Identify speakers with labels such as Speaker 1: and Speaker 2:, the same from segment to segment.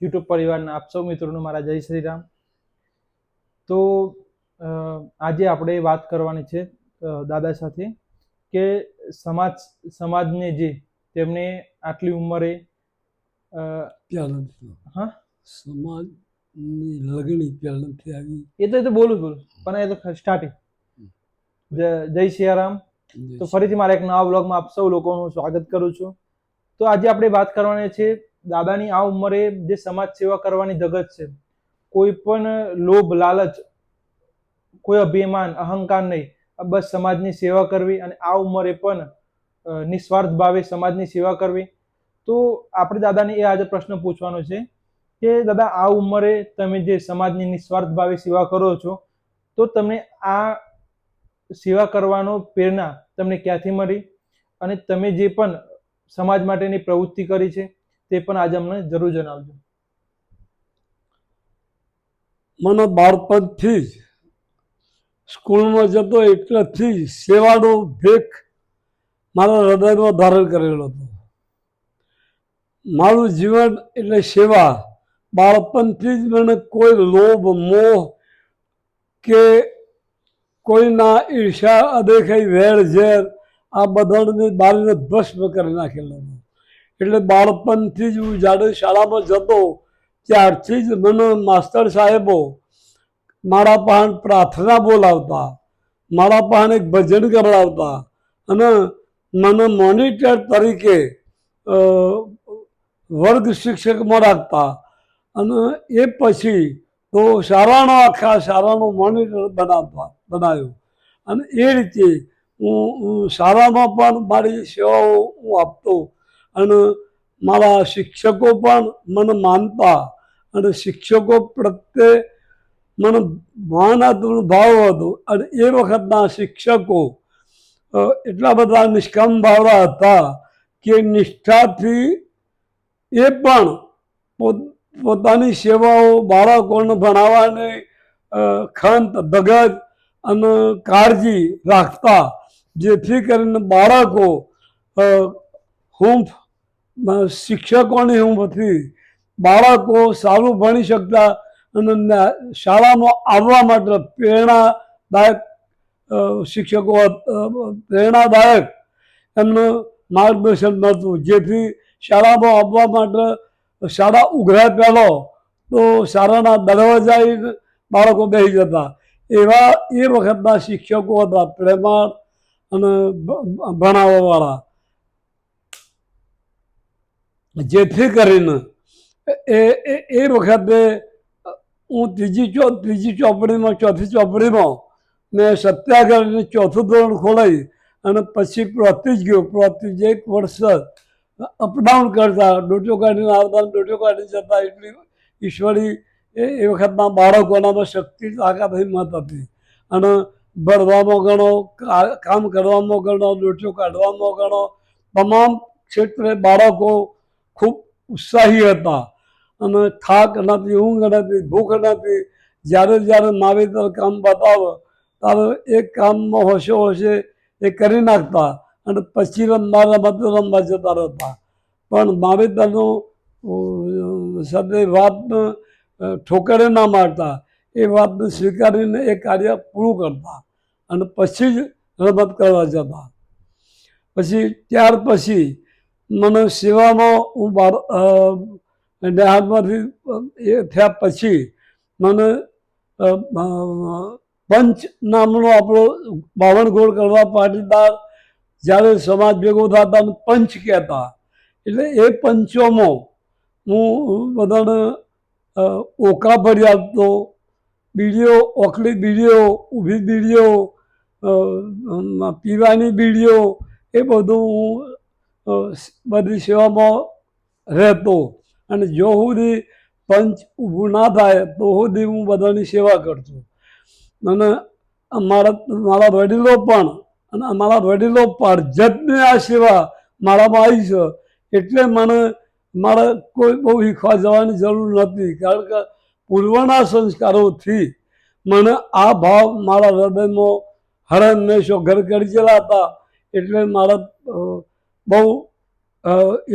Speaker 1: YouTube પરિવારના આપ સૌ મિત્રોનું મારા જય શ્રી રામ. તો આજે આપણે વાત કરવાની છે દાદા સાથે કે સમાજને જે તેમને આટલી ઉંમરે
Speaker 2: હા સમાજની લગણી પહેલાંથી આવી
Speaker 1: એ તો બોલું પણ એ તો સ્ટાર્ટિંગ. જય સિયારામ. તો ફરીથી મારા એક નવા વ્લોગમાં આપ સૌ લોકોનું સ્વાગત કરું છું. તો આજે આપણે વાત કરવાની છે દાદાની આ ઉંમરે જે સમાજ સેવા કરવાની ધગત છે. કોઈ પણ લોભ લાલચ, કોઈ અભિમાન અહંકાર નહીં, બસ સમાજની સેવા કરવી અને આ ઉંમરે પણ નિસ્વાર્થ ભાવે સમાજની સેવા કરવી. તો આપણે દાદાને એ આજે પ્રશ્ન પૂછવાનો છે કે દાદા આ ઉંમરે તમે જે સમાજની નિસ્વાર્થ ભાવે સેવા કરો છો તો તમને આ સેવા કરવાનો પ્રેરણા તમને ક્યાંથી મળી અને તમે જે પણ સમાજ માટેની પ્રવૃત્તિ કરી છે તે પણ આજે અમને જરૂર જણાવજો.
Speaker 2: મને બાળપણથી જ સ્કૂલમાં જતો એટલેથી જ સેવાનો ભેખ મારા હૃદયમાં ધારણ કરેલો હતો. મારું જીવન એટલે સેવા. બાળપણથી જ મને કોઈ લોભ મોહ કે કોઈના ઈર્ષા અદેખાઈ વેર ઝેર આ બધાને બાળને ભસ્મ કરી નાખેલો હતો. એટલે બાળપણથી જ હું જ્યારે શાળામાં જતો ત્યારથી જ મને માસ્તર સાહેબો મારા પાસે પ્રાર્થના બોલાવતા, મારા પાસે એક ભજન કરાવતા અને મને મોનિટર તરીકે વર્ગ શિક્ષકમાં રાખતા અને એ પછી તો આખા શાળાનો મોનિટર બનાવ્યો અને એ રીતે હું શાળામાં પણ મારી સેવાઓ હું આપતો અને મારા શિક્ષકો પણ મને માનતા અને શિક્ષકો પ્રત્યે મને માન હતું, ભાવ હતો અને એ વખતના શિક્ષકો એટલા બધા નિષ્કામ ભાવના હતા કે નિષ્ઠાથી એ પણ પોતાની સેવાઓ બાળકોને ભણાવવાની ખંત ધગજ અને કાળજી રાખતા, જેથી કરીને બાળકો હૂંફ શિક્ષકોની હૂંફથી બાળકો સારું ભણી શકતા અને શાળામાં આવવા માટે પ્રેરણાદાયક શિક્ષકો પ્રેરણાદાયક એમનું માર્ગદર્શન મળતું, જેથી શાળામાં આવવા માટે શાળા ઉઘરાય પહેલો તો શાળાના દરવાજા બાળકો બેસી જતા. એવા એ વખતના શિક્ષકો હતા, પ્રેમાળ અને ભણાવવાવાળા, જેથી કરીને એ વખતે હું ત્રીજી ચોપડીમાં ચોથી ચોપડીમાં મેં સત્યાગ્રહની ચોથું ધોરણ ખોલાવી અને પછી પ્રોથી જ ગયો. પ્રોથી જ એક વર્ષ અપડાઉન કરતા, ડોટો કાઢીને આવતા, ડોટો કાઢી જતા. એટલી ઈશ્વરી એ વખતના બાળકોનામાં શક્તિ તાકાત હિંમત હતી અને ભણવામાં ગણો, કામ કરવામાં ગણો, ડોટો કાઢવામાં ગણો, તમામ ક્ષેત્રે બાળકો ખૂબ ઉત્સાહી હતા અને થાક નથી, ઊંઘ નથી, ભૂખ નથી. જ્યારે માવેતર કામ બતાવે ત્યારે એ કામમાં હોશે એ કરી નાખતા અને પછી રમવા જતા રહેતા. પણ માવેતરનું સાથે વાતને ઠોકરે ના મારતા, એ વાતને સ્વીકારીને એ કાર્ય પૂરું કરતા અને પછી જ રમત કરવા જતા. પછી ત્યાર પછી મને સેવામાં હું દેહાતમાંથી એ થયા પછી મને પંચ નામનો આપણો બાવણગોળ કરવા પાટીદાર જ્યારે સમાજ ભેગો થતા પંચ કહેતા. એટલે એ પંચોમાં હું બધાને ઓકા ભરી આપતો, બીડીઓ, ઓખલી બીડીઓ, ઊભી બીડીઓ, પીવાની બીડીઓ, એ બધું હું બધી સેવામાં રહેતો અને જો સુધી પંચ ઊભું ના થાય તો સુધી હું બધાની સેવા કરતો. અને મારા વડીલો પણ અને અમારા વડીલો પારજતની આ સેવા મારામાં આવી છે. એટલે મને મારે કોઈ બહુ શીખવા જવાની જરૂર નથી, કારણ કે પૂર્વના સંસ્કારોથી મને આ ભાવ મારા હૃદયમાં હરહંમેશો ઘર કરી ગયેલા હતા. એટલે મારા બહુ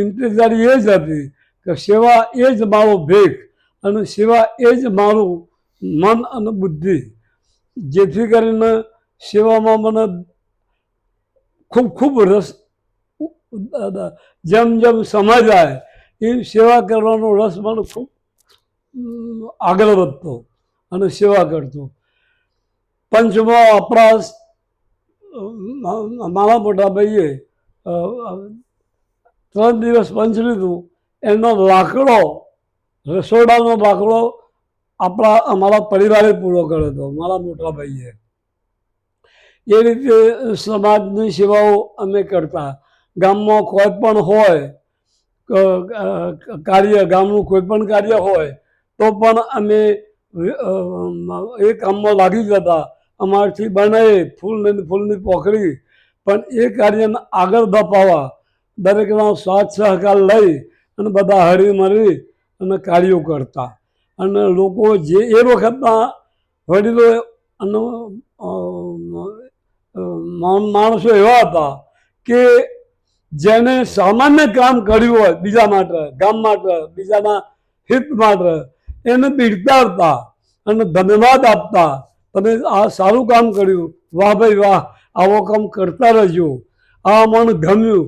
Speaker 2: ઇંતજારી એ જ હતી કે સેવા એ જ મારો ભેખ અને સેવા એ જ મારું મન અને બુદ્ધિ, જેથી કરીને સેવામાં મને ખૂબ ખૂબ રસ, જેમ જેમ સમય જાય એ સેવા કરવાનો રસ મને ખૂબ આગળ વધતો અને સેવા કરતો. પંચમાં આપણા મારા મોટા ભાઈએ 3 દિવસ પંચ લીધું. એનો લાકડો, રસોડાનો લાકડો અમારા પરિવારે પૂરો કર્યો હતો, મારા મોટા ભાઈએ. એ રીતે સમાજની સેવાઓ અમે કરતા. ગામમાં કોઈ પણ હોય કાર્ય, ગામનું કોઈ પણ કાર્ય હોય તો પણ અમે એ કામમાં લાગી જતા. અમારાથી બને ફૂલની પોખરી, પણ એ કાર્યને આગળ ધપાવવા દરેકના સાથ સહકાર લઈ અને બધા હળી મળી અને કાર્યો કરતા. અને લોકો જે એ વખતના વડીલો અને માણસો એવા હતા કે જેને સામાન્ય કામ કર્યું હોય બીજા માટે, ગામ માટે, બીજાના હિત માટે, એને બિરદાવતા અને ધન્યવાદ આપતા. તમે આ સારું કામ કર્યું, વાહ ભાઈ વાહ, આવો કામ કરતા રહેજો, આ મને ગમ્યું.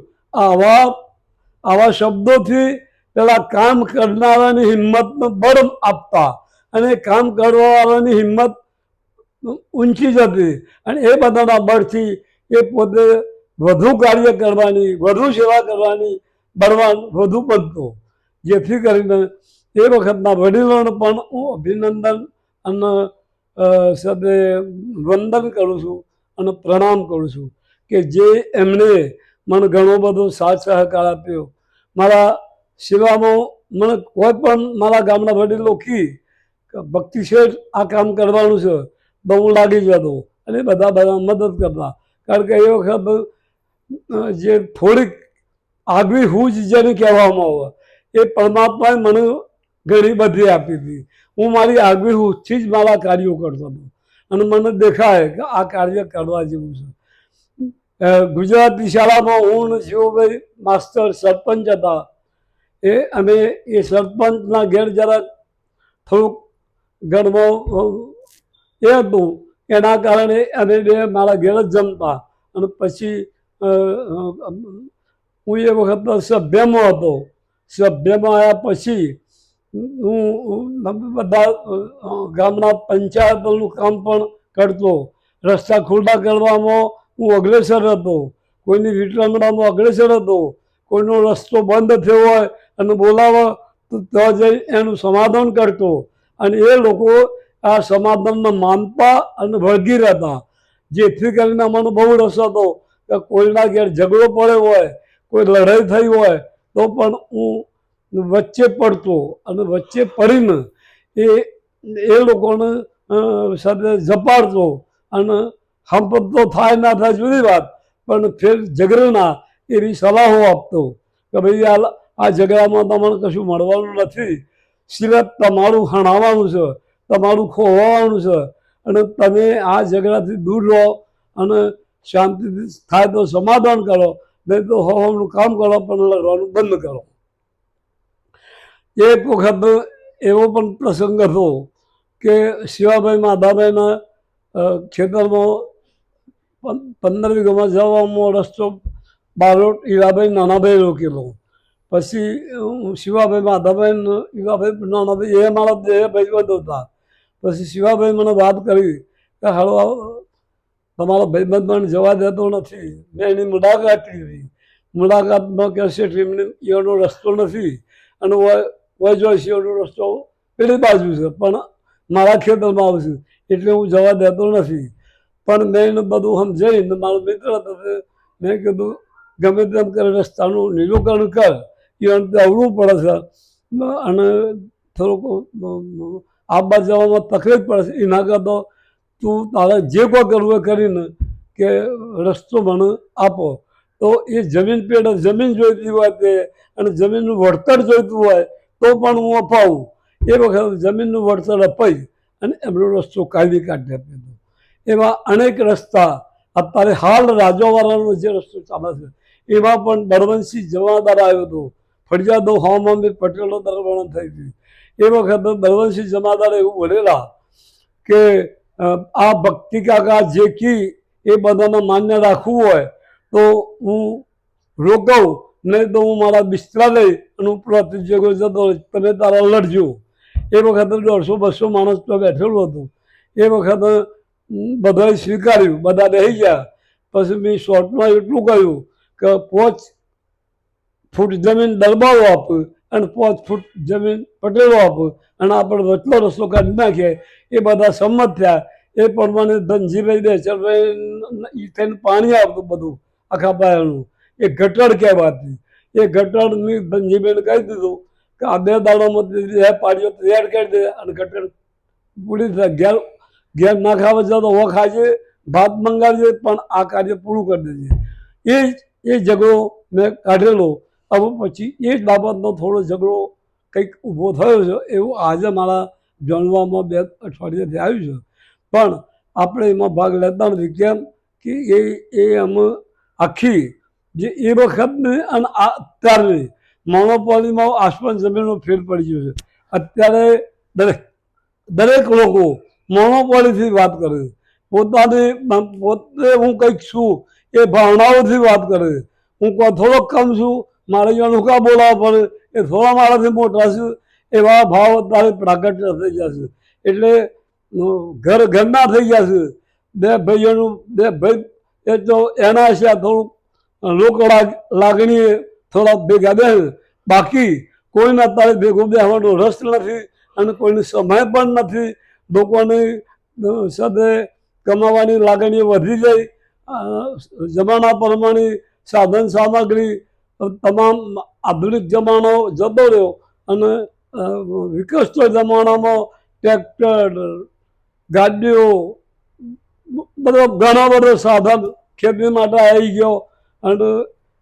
Speaker 2: આવા શબ્દોથી પેલા કામ કરનારાની હિંમતને બળ આપતા અને કામ કરવાવાળાની હિંમત ઊંચી જતી. અને એ બધાના બળથી એ પોતે વધુ કાર્ય કરવાની, વધુ સેવા કરવાની બળવાન વધુ બનતો. જેથી કરીને એ વખતના વડીલોને પણ હું અભિનંદન અને સાથે વંદન કરું છું અને પ્રણામ કરું છું કે જે એમણે મને ઘણો બધો સાથ સહકાર આપ્યો. મારા સેવામાં મને કોઈ પણ મારા ગામના વડીલો કી ભક્તિ શેઠ આ કામ કરવાનું છે તો હું લાગી જતો અને બધા મદદ કરતા. કારણ કે એ વખત જે થોડીક આગવી હૂજ જેને કહેવામાં આવે એ પરમાત્માએ મને ઘણી બધી આપી હતી. હું મારી આગવી હૂજથી જ મારા કાર્યો કરતો હતો અને મને દેખાય કે આ કાર્ય કરવા જેવું છે. ગુજરાતી શાળામાં હું જીવભાઈ માસ્તર સરપંચ હતા. અમે એ સરપંચના ઘેર જરાક થોડુંક ઘરમાં એ હતું, એના કારણે અમે બે મારા ઘેર જ જમતા. અને પછી હું એ વખત સભ્યમાં હતો. સભ્યમાં આવ્યા પછી હું બધા ગામના પંચાયતનું કામ પણ કરતો. રસ્તા ખુલ્લા કરવામાં હું અગ્રેસર હતો, કોઈની વિતરણમાં અગ્રેસર હતો. કોઈનો રસ્તો બંધ થયો હોય અને બોલાવો તો ત્યાં જઈ એનું સમાધાન કરતો. અને એ લોકો આ સમાધાનને માનતા અને વળગી રહેતા. જેથી કરીને મને બહુ રસ હતો કે કોઈના ઘેર ઝઘડો પડ્યો હોય, કોઈ લડાઈ થઈ હોય તો પણ હું વચ્ચે પડતો અને વચ્ચે પડીને એ લોકોને સાથે ઝપાડતો. અને હંપ તો થાય ના થાય જુદી વાત, પણ ફેર ઝઘડે ના એવી સલાહો આપતો કે ભાઈ આ ઝઘડામાં તમારે કશું મળવાનું નથી, સિવાય તમારું હણાવવાનું છે, તમારું ખોવાવાનું છે. અને તમે આ ઝઘડાથી દૂર રહો અને શાંતિથી થાય તો સમાધાન કરો, નહીં તો હોવાનું કામ કરો પણ લડવાનું બંધ કરો. એક વખત એવો પણ પ્રસંગ હતો કે શિવાભાઈ માધાભાઈના ખેતરમાં 15 વીઘામાં જવામાં રસ્તો બારોટ હીરાભાઈ નાનાભાઈ રોકેલો. પછી શિવાભાઈ માધાભાઈ, હીરાભાઈ નાનાભાઈ એ મારા બે ભાઈબંધ હતા. પછી શિવાભાઈ મને વાત કરી કે હાલો તમારો ભાઈબંધ મને જવા દેતો નથી. મેં એની મુલાકાત લીધી. મુલાકાતમાં કહેશે એનો રસ્તો નથી અને વજવાસીઓનો રસ્તો પેલી બાજુ છે, પણ મારા ખેતરમાં આવશે એટલે હું જવા દેતો નથી. પણ મેં એને બધું સમજાવીને મારો મિત્ર હતો મેં કીધું ગમે તેમ કરે રસ્તાનું નિરૂકરણ કર, એ અંતે અવળું પડે છે અને થોડુંક આવવા જવામાં તકલીફ પડે છે. એના કરતાં તું તારે જે કોઈ કરવું એ કરીને કે રસ્તો મને આપો. તો એ જમીન પેટે જમીન જોઈતી હોય તે અને જમીનનું વળતર જોઈતું હોય તો પણ હું અપાવું. એ વખતે જમીનનું વળતર અપાઈ અને એમનો રસ્તો કાઢી આપ્યો. એવા અનેક રસ્તા અત્યારે હાલ રાજવાવાળાનો જે રસ્તો ચાલે છે એમાં પણ બળવંતસિંહ જમાદાર આવ્યો હતો ફરિયાદો હવામાં બી પટેલો દરબાર થઈ હતી. એ વખતે બળવંતસિંહ જમાદારે એવું બોલેલા કે આ ભક્તિ કાકા જે કી એ બધાને માન્ય રાખવું હોય તો હું રોકાઉં, નહીં તો હું મારા બિસ્તરા લઈ અને હું પ્રતિજ્ઞો જતો રહીશ, તમે તારા લડજો. એ વખતે 150-200 માણસ તો બેઠેલું હતું. એ વખતે બધાએ સ્વીકાર્યું, બધા બેસી ગયા. પછી મેં શોર્ટમાં એટલું કહ્યું કે 5 ફૂટ જમીન દરબારો આપે અને 5 ફૂટ જમીન પટેલો આપે અને આપણે વચલો રસ્તો કાઢી નાખીએ. એ બધા સંમત થયા. એ પ્રમાણે ધનજીભાઈ દેસરભાઈ થઈને પાણી આવતું બધું આખા પાયાનું, એ ગટર કહેવાતી. એ ગટર મેં ધનજીભાઈને કહી દીધું કે આ 2 દાડામાં પાડીઓ તૈયાર કરી દે અને ગટર પૂરી થાય. ઘેર ઘેર ના ખાવા જતો હો ખાજે, ભાત મંગાવજે, પણ આ કાર્ય પૂરું કરી દેજે. એ ઝઘડો મેં કાઢેલો. હવે પછી એ જ બાબતનો થોડો ઝઘડો કંઈક ઊભો થયો છે એવું આજે મારા જાણવામાં 2 અઠવાડિયાથી આવ્યું છે. પણ આપણે એમાં ભાગ લેતા નથી. કેમ કે એ અમે આખી જે એ વખતની અને અત્યારની મોનોપોલીમાં આસમાન જમીનનો ફેર પડી ગયો છે. અત્યારે દરેક લોકો મોનોપોલીથી વાત કરે, પોતે હું કંઈક છું એ ભાવનાઓથી વાત કરે. હું થોડોક કમ છું, મારે અનુકા બોલાવવા પડે, એ થોડા મારાથી મોટા છે, એવા ભાવ અત્યારે પ્રાગટ્ય થઈ જશે. એટલે ઘરના થઈ જશે. 2 ભાઈઓનું 2 ભાઈ એ તો એના છે થોડુંક લોક લાગણીએ થોડા ભેગા બે. બાકી કોઈને અત્યારે ભેગું બેસવાનો રસ નથી અને કોઈને સમય પણ નથી. લોકોની સાથે કમાવાની લાગણીઓ વધી જાય. જમાના પ્રમાણે સાધન સામગ્રી તમામ આધુનિક જમાનો જતો રહ્યો અને વિકસતો જમાનામાં ટ્રેક્ટર, ગાડીઓ, બધો ઘણા બધો સાધન ખેતી માટે આવી ગયો અને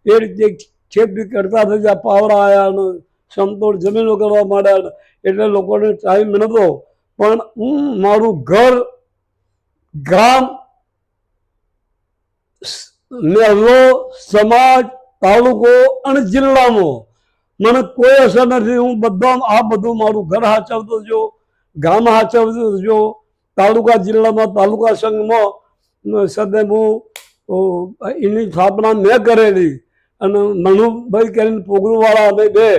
Speaker 2: એ રીતે ખેતી કરતા થઈ ગયા. પાવડા આવ્યા અને સમતોલ જમીનો કરવા માંડ્યા. એટલે લોકોને ટાઈમ નહોતો. પણ હું મારું ઘર, ગામ, મહેલો, સમાજ, તાલુકો અને જિલ્લામાં મને કોઈ અસર નથી. હું બધા આ બધું મારું ઘર સાચવતો જો, ગામ સાચવતો જો, તાલુકા જિલ્લામાં તાલુકા સંઘમાં સદે હું એની સ્થાપના મેં કરેલી. અને મનુભાઈ કરીને પોગરુવાળા અમે 2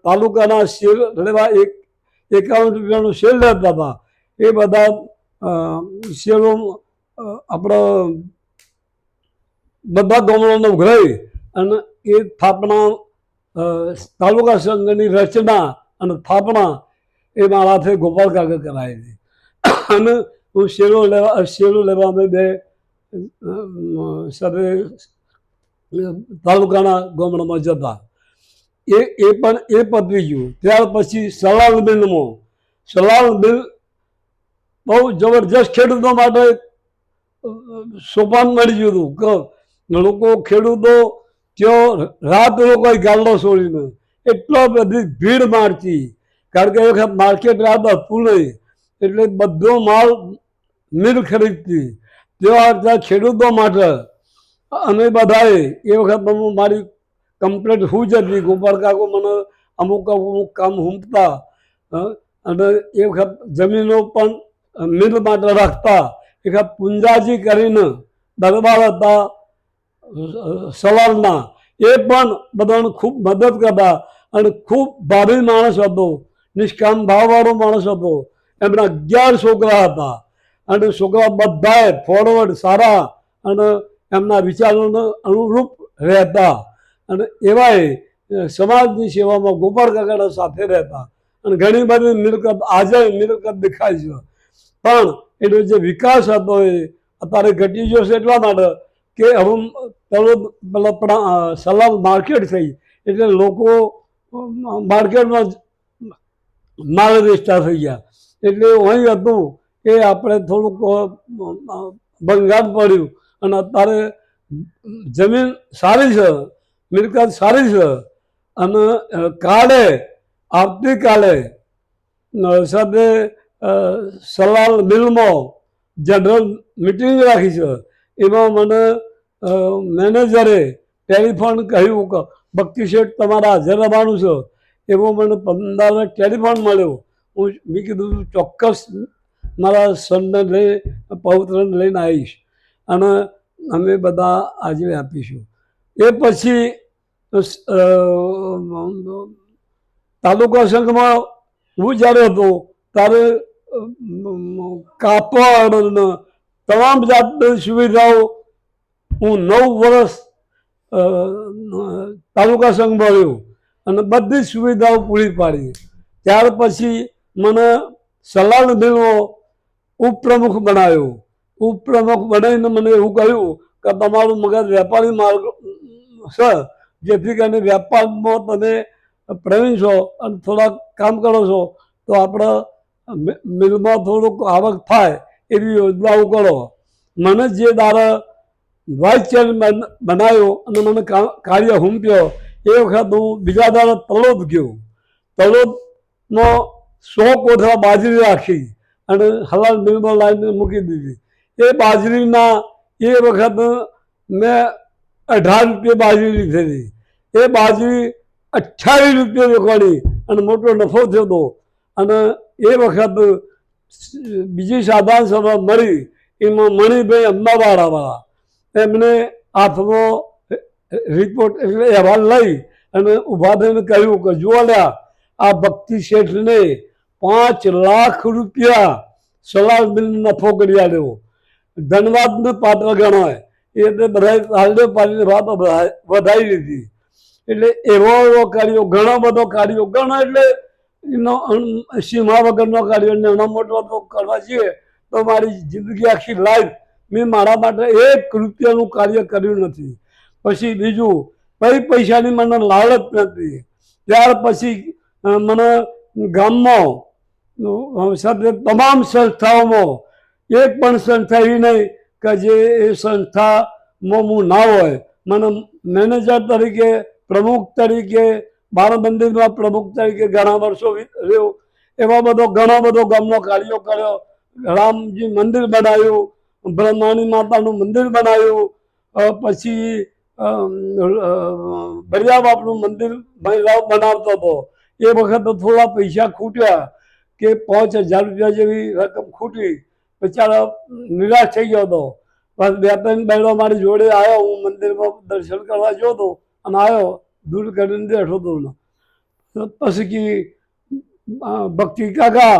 Speaker 2: તાલુકાના શેર લેવા 51 રૂપિયાનું શેર લેતા હતા. એ બધા શેરો આપણે બધા ગામડાને ઉઘરાવી અને એ સ્થાપના તાલુકા સંઘની રચના અને સ્થાપના એ મારાથી ગોપાલ કાકા કરાવી. અને હું શેરો લેવા અમે 2 સાથે તાલુકાના ગામડામાં જતા. એ પણ એ પતવી ગયું. ત્યાર પછી સલાલ મિલ બહુ જબરજસ્ત ખેડૂતો માટે સોપાન મળી ગયું હતું કે લોકો ખેડૂતો ત્યાં રાત લોકો ગાલ્ડો છોડીને એટલો બધી ભીડ મારતી. કારણ કે એ વખત માર્કેટ રાત હતું નહીં, એટલે બધો માલ મિલ ખરીદતી. ત્યાં ખેડૂતો માટે અમે બધાએ એ વખત મારી કમ્પ્લેટ હું જ હતી. ગોપાલ કાકો મને અમુક કામ હુંપતા અને એ વખત જમીનો પણ મિલ માટે રાખતા. એ વખત પુંજાજી કરીને દરબાર હતા સલાલના, એ પણ બધાને ખૂબ મદદ કરતા અને ખૂબ ભાવી માણસ હતો, નિષ્કામ ભાવવાળો માણસ હતો. એમના 11 છોકરા હતા અને છોકરા બધાએ ફોરવર્ડ સારા અને એમના વિચારોને અનુરૂપ રહેતા અને એવાય સમાજની સેવામાં ગોપાલ કાકાના સાથે રહેતા. અને ઘણી બધી મિલકત આજે મિલકત દેખાય છે, પણ એનો જે વિકાસ હતો એ અત્યારે ઘટી ગયો છે. એટલા માટે કે હવે સલાલ માર્કેટ થઈ એટલે લોકો માર્કેટમાં માલ વેચતા થઈ ગયા. એટલે અહીં હતું કે આપણે થોડુંક ભંગાર પડ્યું અને અત્યારે જમીન સારી છે, મિલકત સારી છે. અને આવતીકાલે સાથે સલાલ મિલમાં જનરલ મિટિંગ રાખી છે. એમાં મને મેનેજરે ટેલિફોન કહ્યું કે ભક્તિ શેઠ તમારા હાજર રહેવાનું છે, એવો મને 15 ટેલિફોન મળ્યો. મેં કીધું ચોક્કસ મારા સનને લઈ પૌત્રને લઈને આવીશ અને અમે બધા હાજરી આપીશું. એ પછી તાલુકા સંઘમાં હું જ્યારે હતો ત્યારે કાપડ અને તમામ જાતની સુવિધાઓ હું 9 વર્ષ તાલુકા સંઘમાં રહ્યો અને બધી જ સુવિધાઓ પૂરી પાડી. ત્યાર પછી મને સલાડ મિલનો ઉપપ્રમુખ બનાવ્યો. ઉપપ્રમુખ બનાવીને મને એવું કહ્યું કે તમારું મગજ વેપારી માર્ગ છે, જેથી કરીને વેપારમાં તમે પ્રવીણ છો અને થોડાક કામ કરો છો તો આપણે મિલમાં થોડુંક આવક થાય એવી યોજનાઓ કરો. મને જે દાડા વાઇસ ચેરમેન બનાવ્યો અને મને કાર્ય હુંપ્યો એ વખત હું બીજા દાડા તલોદ ગયો. તલોદમાં 100 કોથળા બાજરી રાખી અને હલાલ મિલમાં લાવીને મૂકી દીધી. એ બાજરીના એ વખત મેં 18 રૂપિયા બાજરી લીધેલી. એ બાજરી 28 રૂપિયા વેચવાની અને મોટો નફો થયો હતો. અને એ વખત બીજી સાધારણ સભા મળી, એમાં મણિભાઈ અંબાવાળાવાળા એમને હાથમાં રિપોર્ટ એટલે અહેવાલ લઈ અને ઊભા થઈને કહ્યું કે જુઓ લ્યા આ ભક્તિ શેઠને 5 લાખ રૂપિયા સલાડ મિલ નફો કરી આલ્યો. ધનવાદને પાત્ર ગણાય. એટલે બધા હાલડે પાડીને વાત વધારી લીધી. એટલે એવો કાર્યો ઘણો બધો કાર્યો ઘણો એટલે એનો સીમા વગરનો કાર્યો નાનો મોટો તો કરવા જઈએ તો મારી જિંદગી આખી લાઈફ મેં મારા માટે 1 રૂપિયાનું કાર્ય કર્યું નથી. પછી બીજું પૈસાની મને લાલચ નથી. ત્યાર પછી મને ગામમાં તમામ સંસ્થાઓમાં એક પણ સંસ્થા એવી નહીં કે જે એ સંસ્થામાં હું ના હોય. મને મેનેજર તરીકે, પ્રમુખ તરીકે, બાળ મંદિરમાં પ્રમુખ તરીકે ઘણા વર્ષો રહ્યો. એવા ઘણો બધો ગામનો કાર્યો કર્યો. રામજી મંદિર બનાવ્યું, બ્રહ્માણી માતાનું મંદિર બનાવ્યું, પછી બરિયા બાપનું મંદિર બનાવતો હતો. એ વખતે થોડા પૈસા ખૂટ્યા કે 5000 રૂપિયા જેવી રકમ ખૂટી. બિચારા નિરાશ થઈ ગયો હતો. બસ 2-3 બહેનો મારી જોડે આવ્યો. હું મંદિરમાં દર્શન કરવા ગયો હતો અને આવ્યો દૂર કરીને બેઠો હતો. પછી ભક્તિ કાકા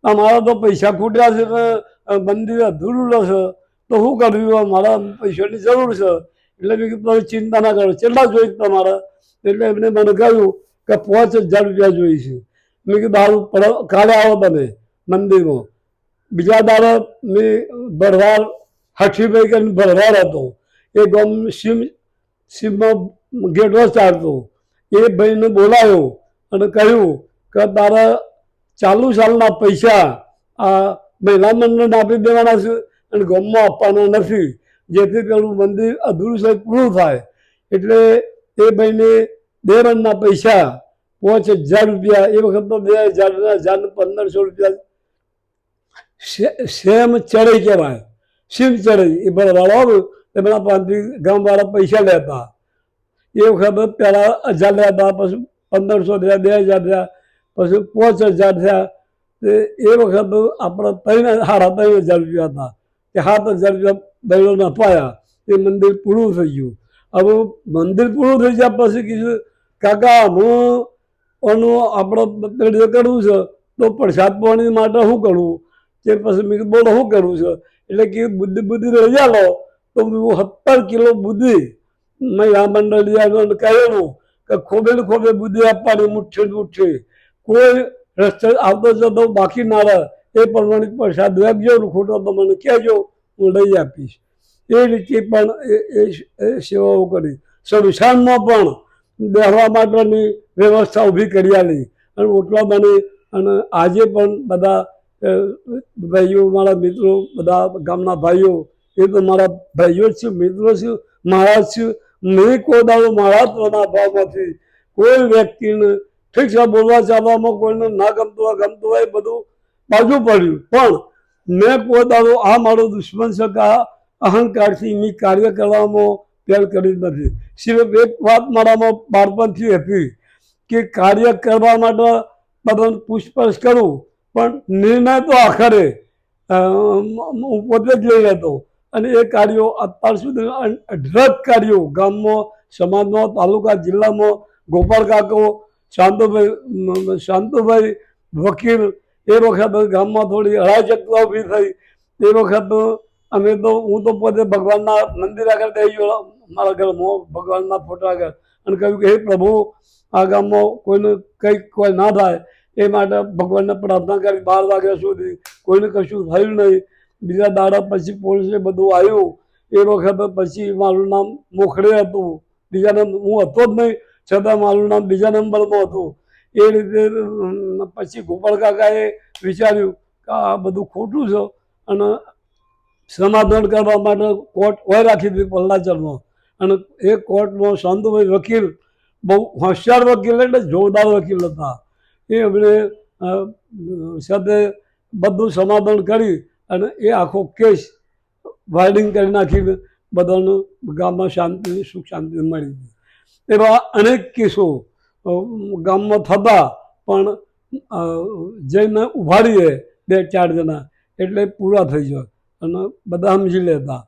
Speaker 2: અમારા તો પૈસા ખૂટ્યા છે ને મંદિર અધૂરું છે તો શું કરવું, મારા પૈસાની જરૂર છે. એટલે મેં કીધું ચિંતા ના કરો, કેટલા જોઈ તમારા? એટલે એમને મને કહ્યું કે 5000 રૂપિયા જોઈ છે. મેં કીધું સારું કાલે આવો તમે મંદિરમાં. બીજા દાડે મેં ભરવાડ હઠીભાઈ કરીને ભરવાડ હતો. એ ગામ સીમમાં ગેટો ચાલતો. એ ભાઈને બોલાવ્યો અને કહ્યું કે તારા ચાલુ સાલના પૈસા આ મહિલા મંડળને આપી દેવાના છે અને ગામમાં આપવાના નથી, જેથી પેલું મંદિર અધૂરું છે પૂરું થાય. એટલે એ ભાઈને 2 રનના પૈસા 5000 રૂપિયા, એ વખત તો 1500 રૂપિયા સેમ ચડાઈ કહેવાય. સીમ ચડાઈ એ ભરવાડો આવ્યો એ બધા 5 ગામવાળા પૈસા લેતા. એ વખત પહેલાં 1000 લેતા, પછી 1500 થયા, 2000 થયા, પછી 5000 થયા. એ વખત આપણે 3500 રૂપિયા હતા. કે 7000 રૂપિયા બહેનોને અપાયા. એ મંદિર પૂરું થઈ ગયું. હવે મંદિર પૂરું થઈ ગયા પછી કીધું કાકા હું આપણે કરવું છે તો પ્રસાદ પાણી માટે શું કરવું? તે પછી મેં બોલો શું કરવું છે? એટલે કે બુદ્ધિ રજા લો તો 70 કિલો બુદ્ધિ મહિલા મંડળ કહેલું કે ખોબે બુદ્ધિ આપવાની મુઠ્ઠી. કોઈ રસ્તે આવતો જતો બાકી ના રહે એ પ્રમાણે પ્રસાદ રાખજો, ખોટો તો મને કહેજો, હું લઈ આપીશ. એ રીતે પણ એ સેવાઓ કરી. શમશાનમાં પણ બેસવા માટેની વ્યવસ્થા ઊભી કરી આલી અને ઓટલા બની. અને આજે પણ બધા ભાઈઓ, મારા મિત્રો, બધા ગામના ભાઈઓ, એ તો મારા ભાઈઓ જ છે, મિત્રો છે, મારા જ છે. મેં કોઈ દાડો મહાત્માના ભાવમાંથી કોઈ વ્યક્તિને ઠીક છે બોલવા ચાલવામાં કોઈને ના ગમતું હોય એ બધું બાજુ પડ્યું, પણ મેં કોઈ દાડો આ મારો દુશ્મન છે કે અહંકારથી મેં કાર્ય કરવામાં પહેલ કરી નથી. સિર્ફ એક વાત મારામાં બાળપણથી હતી કે કાર્ય કરવા માટે બધાને પૂછપરછ કરું, પણ નિર્ણય તો આખરે હું પોતે જ લઈ લેતો. અને એ કાર્યો અત્યાર સુધી 18 કાર્યો ગામમાં, સમાજમાં, તાલુકા, જિલ્લામાં, ગોપાલ કાકો, શાંતુભાઈ વકીલ, એ વખત ગામમાં થોડી અરાજકતા ઊભી થઈ. તે વખત અમે તો હું તો પોતે ભગવાનના મંદિર આગળ બેસી ગયો, મારા ઘરમાં ભગવાનના ફોટા આગળ, અને કહ્યું કે હે પ્રભુ, આ ગામમાં કોઈને કંઈક કોઈ ના થાય એ માટે ભગવાનને પ્રાર્થના કરી. 12 વાગ્યા સુધી કોઈને કશું થયું નહીં. બીજા દાડા પછી પોલીસે બધું આવ્યું. એ વખત પછી મારું નામ મોખડે હતું, બીજા નંબર હું હતો જ નહીં, છતાં મારું નામ બીજા નંબરમાં હતું. એ રીતે પછી ગોપાલ કાકાએ વિચાર્યું કે આ બધું ખોટું છે, અને સમાધાન કરવા માટે કોર્ટ હોય રાખી હતી પલ્લાચરમાં. અને એ કોર્ટમાં શાંતુભાઈ વકીલ બહુ હોશિયાર વકીલ, એટલે જોરદાર વકીલ હતા. એ અમને સાથે બધું સમાધાન કરી અને એ આખો કેસ વાઇડિંગ કરી નાખીને બધાનું ગામમાં શાંતિ, સુખ શાંતિ મળી. એવા અનેક કેસો ગામમાં થતા, પણ જઈને ઉભાડીએ 2-4 જણા એટલે પૂરા થઈ જાય અને બધા સમજી લેતા.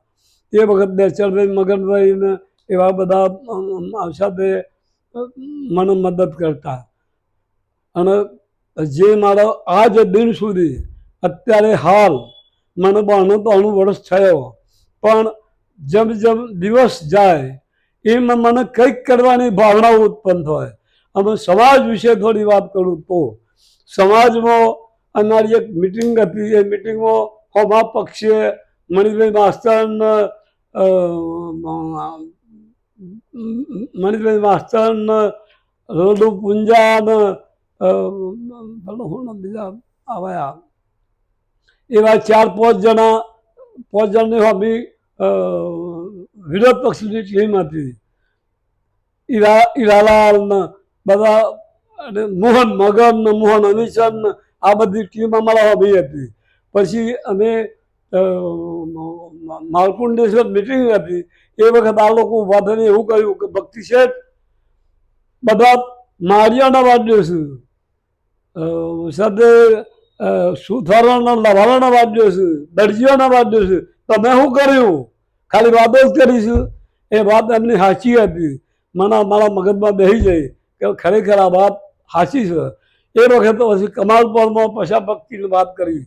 Speaker 2: એ વખત બેચરભાઈ, મગનભાઈ ને એવા બધા સાથે મને મદદ કરતા. અને જે મારો આજ દિન સુધી, અત્યારે હાલ મને 92 વર્ષ થયો, પણ જેમ જેમ દિવસ જાય એમાં મને કંઈક કરવાની ભાવનાઓ ઉત્પન્ન થાય. અમે સમાજ વિશે થોડી વાત કરું તો, સમાજમાં અમારી એક મિટિંગ હતી. એ મિટિંગમાં હોમા પક્ષીએ મણિભાઈ માસ્તર ને રોડુ પુંજા ને બીજા આવ્યા, એવા 4-5 જણની હોમી વિરોધ પક્ષની ટીમ હતી. ઈરાલાલ ને બધા, અને મોહન મગન ને મોહન અમીચંદ ને આ બધી ટીમ અમારા હોમી હતી. પછી અમે માલકુંડેશ્વર મિટિંગ હતી. એ વખત આ લોકો ઉભા થઈને એવું કહ્યું કે ભક્તિ શેઠ, બધા માળિયાના વાત દેશું, સાથે સુથારોના લવારાના વાત દેશું, દરજીઓના વાત દેશું, તમે શું કર્યું? ખાલી વાતો જ કરીશું. એ વાત એમની સાચી હતી. મારા મગજમાં બેસી જાય કે ખરેખર આ વાત સાચી છે. એ વખતે પછી કમાલપુરમાં પશા ભક્તિની વાત કરી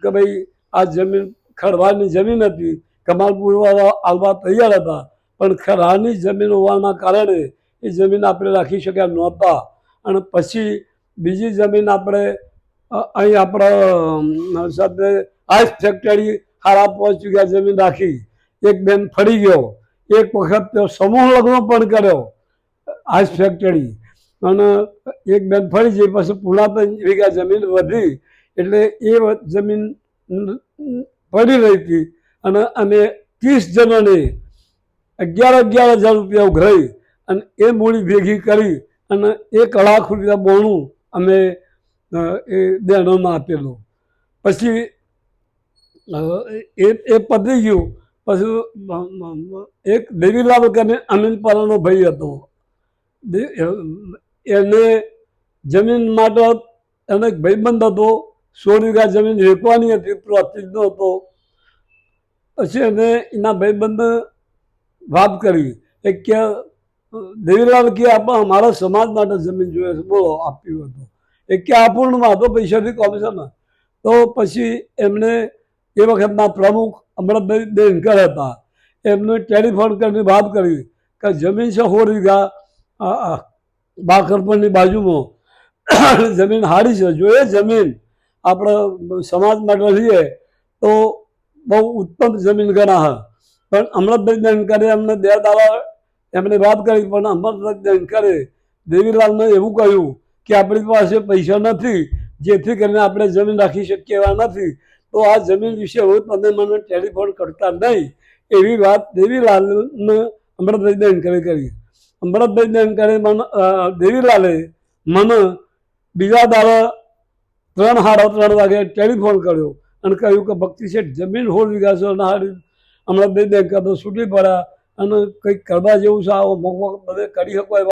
Speaker 2: કે ભાઈ આ જમીન ખરવાની જમીન હતી. કમાલપુરવાળા આલવા તૈયાર હતા, પણ ખરાની જમીન હોવાના કારણે એ જમીન આપણે રાખી શક્યા નહોતા. અને પછી બીજી જમીન આપણે અહીં આપણા સાથે આઈસ ફેક્ટરી સારા 5 વીઘા જમીન રાખી. એક બેન ફરી ગયો. એક વખત સમૂહ લગ્ન પણ કર્યો આઈસ ફેક્ટરી, અને એક બેન ફરી જઈ. પછી પૂરા 3 વીઘા જમીન વધી, એટલે એ જમીન પડી રહી હતી. અને અમે 30 જણોને 11,000 રૂપિયા ઉઘરાઈ અને એ મૂડી ભેગી કરી અને 1 લાખ રૂપિયા બોણું અમે એ બહેનોમાં આપેલું. પછી એ પતી ગયું. પછી એક દેવીલાલ કરીને અમીનપાડાનો ભાઈ હતો. એને જમીન માટે એને એક ભાઈબંધ હતો. 16 વીઘા જમીન વેચવાની હતી, પ્રોતિજનો હતો. પછી એને એના ભાઈબંધને વાત કરી કે દેવીલાલ કે આપણે અમારા સમાજ માટે જમીન જોઈએ છે, બોલો આપ્યું હતું. એ કે અપૂર્ણમાં હતો, પૈસાથી કોમિશન. તો પછી એમણે એ વખતના પ્રમુખ અમરતભાઈ દેનકર હતા. એમને ટેલિફોન કરીને વાત કરી કે જમીન છે 16 વીઘા બાકરપરની બાજુમાં, જમીન સારી છે, જો એ જમીન આપણે સમાજ માટે લઈએ તો બહુ ઉત્તમ જમીન ગણા. પણ અમરતભાઈ દેનકરે એમને 2 દાડા એમણે વાત કરી, પણ અમરતભાઈ દેનકરે દેવીલાલને એવું કહ્યું કે આપણી પાસે પૈસા નથી, જેથી કરીને આપણે જમીન રાખી શકીએ એવા નથી, તો આ જમીન વિશે હું તમે મને ટેલિફોન કરતા નહીં, એવી વાત દેવીલાલને અમરતભાઈ દેનકરે કરી. અમરતભાઈ દેનકરે દેવીલાલે મને બીજા દાડા 3-3:30 વાગે ટેલિફોન કર્યો અને કહ્યું કે ભક્તિ શેઠ જમીન 16 વીઘા છે. અમરતભાઈ દેનકર તો છૂટી પડ્યા અને કંઈક કરવા જેવું છે આવો મોકો બધે કરી શકો એવા